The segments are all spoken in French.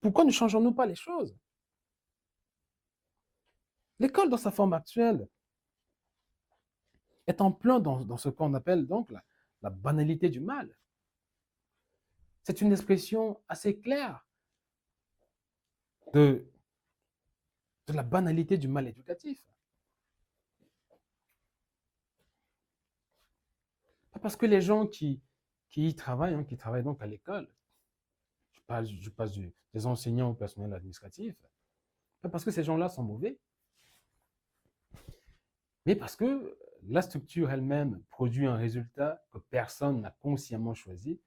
Pourquoi ne changeons-nous pas les choses? L'école, dans sa forme actuelle, est en plein dans ce qu'on appelle donc la banalité du mal. C'est une expression assez claire de, de la banalité du mal éducatif. Pas parce que les gens qui y travaillent, qui travaillent donc à l'école, je passe des enseignants au personnel administratif, pas parce que ces gens-là sont mauvais, mais parce que la structure elle-même produit un résultat que personne n'a consciemment choisi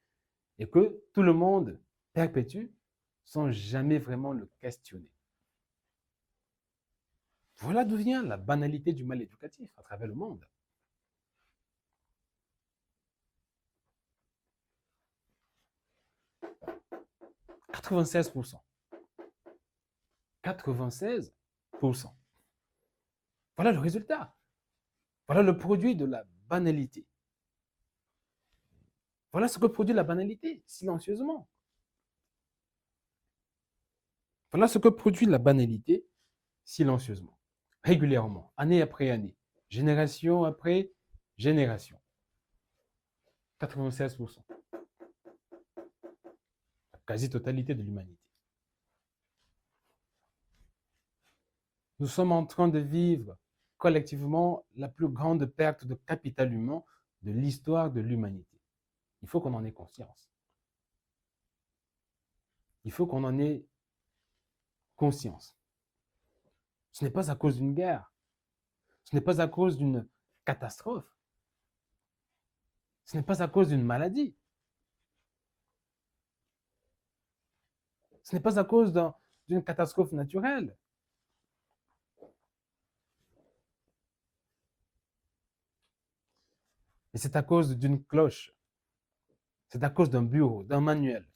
et que tout le monde perpétue sans jamais vraiment le questionner. Voilà d'où vient la banalité du mal éducatif à travers le monde. 96%. 96%. Voilà le résultat. Voilà le produit de la banalité. Voilà ce que produit la banalité, silencieusement. Voilà ce que produit la banalité, silencieusement, régulièrement, année après année, génération après génération. 96%. La quasi-totalité de l'humanité. Nous sommes en train de vivre collectivement la plus grande perte de capital humain de l'histoire de l'humanité. Il faut qu'on en ait conscience. Il faut qu'on en ait conscience. Ce n'est pas à cause d'une guerre. Ce n'est pas à cause d'une catastrophe. Ce n'est pas à cause d'une maladie. Ce n'est pas à cause d'une catastrophe naturelle. Mais c'est à cause d'une cloche. C'est à cause d'un bureau, d'un manuel.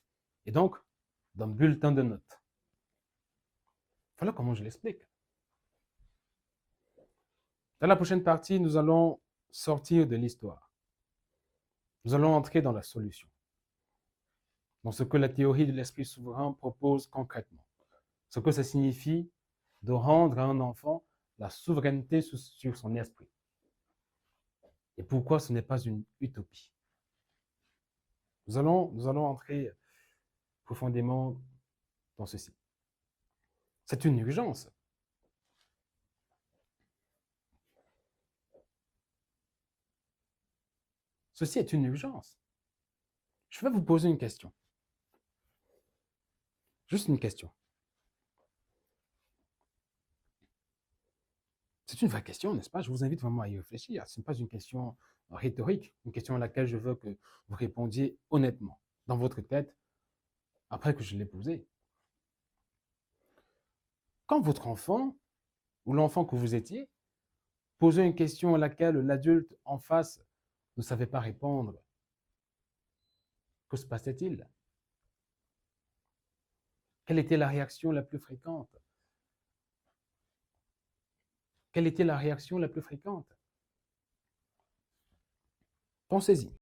Et donc, d'un bulletin de notes. Voilà comment je l'explique. Dans la prochaine partie, nous allons sortir de l'histoire. Nous allons entrer dans la solution, dans ce que la théorie de l'esprit souverain propose concrètement, ce que ça signifie de rendre à un enfant la souveraineté sur son esprit, et pourquoi ce n'est pas une utopie. Nous allons entrer profondément dans ceci. C'est une urgence. Ceci est une urgence. Je vais vous poser une question. Juste une question. C'est une vraie question, n'est-ce pas? Je vous invite vraiment à y réfléchir. Ce n'est pas une question rhétorique, une question à laquelle je veux que vous répondiez honnêtement, dans votre tête, après que je l'ai posée. Quand votre enfant, ou l'enfant que vous étiez, posait une question à laquelle l'adulte en face ne savait pas répondre, que se passait-il? Quelle était la réaction la plus fréquente? Quelle était la réaction la plus fréquente? Pensez-y.